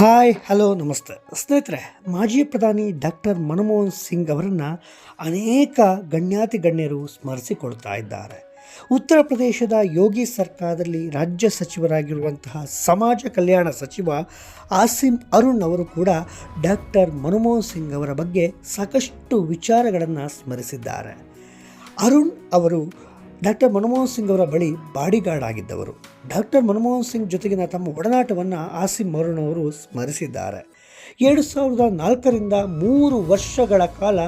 Hi hello ನಮಸ್ತೆ ಸ್ನೇಹಿತರೆ, ಮಾಜಿ ಪ್ರಧಾನಿ ಡಾಕ್ಟರ್ ಮನಮೋಹನ್ ಸಿಂಗ್ ಅವರನ್ನು ಅನೇಕ ಗಣ್ಯರು ಸ್ಮರಿಸಿಕೊಳ್ತಾ ಇದ್ದಾರೆ. ಉತ್ತರ ಪ್ರದೇಶದ ಯೋಗಿ ಸರ್ಕಾರದಲ್ಲಿ ರಾಜ್ಯ ಸಚಿವರಾಗಿರುವಂತಹ ಸಮಾಜ ಕಲ್ಯಾಣ ಸಚಿವ ಆಸಿಮ್ ಅರುಣ್ ಅವರು ಕೂಡ ಡಾಕ್ಟರ್ ಮನಮೋಹನ್ ಸಿಂಗ್ ಅವರ ಬಗ್ಗೆ ಸಾಕಷ್ಟು ವಿಚಾರಗಳನ್ನು ಸ್ಮರಿಸಿದ್ದಾರೆ. ಅರುಣ್ ಅವರು ಡಾಕ್ಟರ್ ಮನಮೋಹನ್ ಸಿಂಗ್ ಅವರ ಬಳಿ ಬಾಡಿಗಾರ್ಡ್ ಆಗಿದ್ದವರು. ಡಾಕ್ಟರ್ ಮನಮೋಹನ್ ಸಿಂಗ್ ಜೊತೆಗಿನ ತಮ್ಮ ಒಡನಾಟವನ್ನು ಆಸಿಮ್ ಅರುಣ್ ಅವರು ಸ್ಮರಿಸಿದ್ದಾರೆ. 2004ರಿಂದ 3 ವರ್ಷಗಳ ಕಾಲ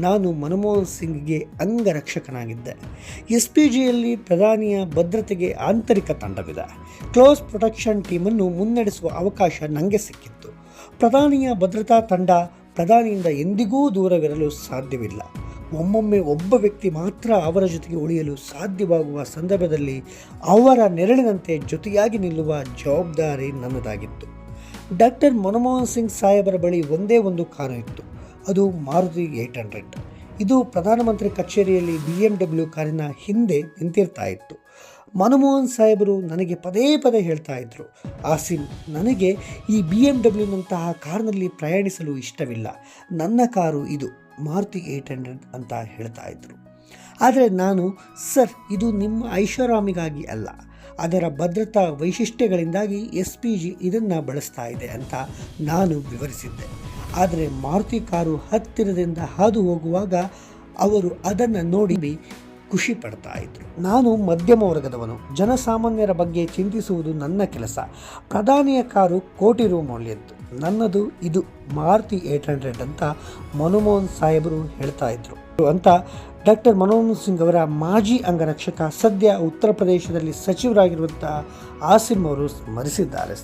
ನಾನು ಮನಮೋಹನ್ ಸಿಂಗ್ಗೆ ಅಂಗರಕ್ಷಕನಾಗಿದ್ದೆ. SPGಯಲ್ಲಿ ಪ್ರಧಾನಿಯ ಭದ್ರತೆಗೆ ಆಂತರಿಕ ತಂಡವಿದೆ. ಕ್ಲೋಸ್ ಪ್ರೊಟೆಕ್ಷನ್ ಟೀಮನ್ನು ಮುನ್ನಡೆಸುವ ಅವಕಾಶ ನನಗೆ ಸಿಕ್ಕಿತ್ತು. ಪ್ರಧಾನಿಯ ಭದ್ರತಾ ತಂಡ ಪ್ರಧಾನಿಯಿಂದ ಎಂದಿಗೂ ದೂರವಿರಲು ಸಾಧ್ಯವಿಲ್ಲ. ಒಮ್ಮೊಮ್ಮೆ ಒಬ್ಬ ವ್ಯಕ್ತಿ ಮಾತ್ರ ಅವರ ಜೊತೆಗೆ ಉಳಿಯಲು ಸಾಧ್ಯವಾಗುವ ಸಂದರ್ಭದಲ್ಲಿ ಅವರ ನೆರಳಿನಂತೆ ಜೊತೆಯಾಗಿ ನಿಲ್ಲುವ ಜವಾಬ್ದಾರಿ ನನ್ನದಾಗಿತ್ತು. ಡಾಕ್ಟರ್ ಮನಮೋಹನ್ ಸಿಂಗ್ ಸಾಹೇಬರ ಬಳಿ ಒಂದೇ ಒಂದು ಕಾರು ಇತ್ತು, ಅದು ಮಾರುತಿ 800. ಇದು ಪ್ರಧಾನಮಂತ್ರಿ ಕಚೇರಿಯಲ್ಲಿ BMW ಕಾರಿನ ಹಿಂದೆ ನಿಂತಿರ್ತಾ ಇತ್ತು. ಮನಮೋಹನ್ ಸಾಹೇಬರು ನನಗೆ ಪದೇ ಹೇಳ್ತಾ ಇದ್ರು, ಆಸಿಮ್, ನನಗೆ ಈ BMW ಕಾರ್ನಲ್ಲಿ ಪ್ರಯಾಣಿಸಲು ಇಷ್ಟವಿಲ್ಲ, ನನ್ನ ಕಾರು ಇದು ಮಾರುತಿ 800 ಅಂತ ಹೇಳ್ತಾ ಇದ್ರು. ಆದರೆ ನಾನು, ಸರ್, ಇದು ನಿಮ್ಮ ಐಷಾರಾಮಿಗಾಗಿ ಅಲ್ಲ, ಅದರ ಭದ್ರತಾ ವೈಶಿಷ್ಟ್ಯಗಳಿಂದಾಗಿ SPG ಇದನ್ನು ಬಳಸ್ತಾ ಇದೆ ಅಂತ ನಾನು ವಿವರಿಸಿದ್ದೆ. ಆದರೆ ಮಾರುತಿ ಕಾರು ಹತ್ತಿರದಿಂದ ಹಾದು ಹೋಗುವಾಗ ಅವರು ಅದನ್ನು ನೋಡಿ ಖುಷಿ ಪಡ್ತಾ ಇದ್ರು. ನಾನು ಮಧ್ಯಮ ವರ್ಗದವನು, ಜನಸಾಮಾನ್ಯರ ಬಗ್ಗೆ ಚಿಂತಿಸುವುದು ನನ್ನ ಕೆಲಸ. ಪ್ರಧಾನಿಯ ಕಾರು ಕೋಟಿ ರೂ ಮೌಲ್ಯದ್ದು, ನನ್ನದು ಇದು ಮಾರುತಿ 800 ಅಂತ ಮನಮೋಹನ್ ಸಾಹೇಬರು ಹೇಳ್ತಾ ಇದ್ರು ಅಂತ ಡಾಕ್ಟರ್ ಮನಮೋಹನ್ ಸಿಂಗ್ ಅವರ ಮಾಜಿ ಅಂಗರಕ್ಷಕ, ಸದ್ಯ ಉತ್ತರ ಪ್ರದೇಶದಲ್ಲಿ ಸಚಿವರಾಗಿರುವಂತಹ ಆಸಿಮ್ ಅವರು ಸ್ಮರಿಸಿದ್ದಾರೆ.